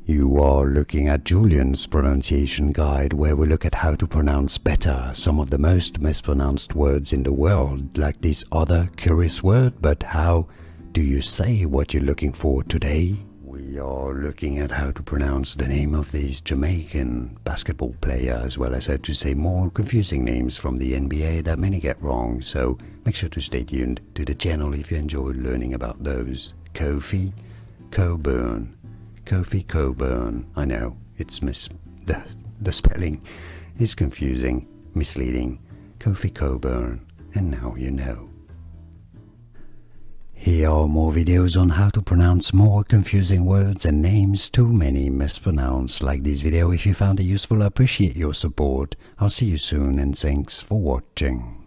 You are looking at Julian's pronunciation guide, where we look at how to pronounce better some of the most mispronounced words in the world, like this other curious word. But how do you say what you're looking for today? We are looking at how to pronounce the name of this Jamaican basketball player, as well as how to say more confusing names from the NBA that many get wrong. So make sure to stay tuned to the channel if you enjoy learning about those. Kofi Cockburn. Kofi Cockburn. I know, it's the spelling is confusing, misleading. Kofi Cockburn. And now you know. Here are more videos on how to pronounce more confusing words and names too many mispronounced. Like this video if you found it useful. I appreciate your support. I'll see you soon and thanks for watching.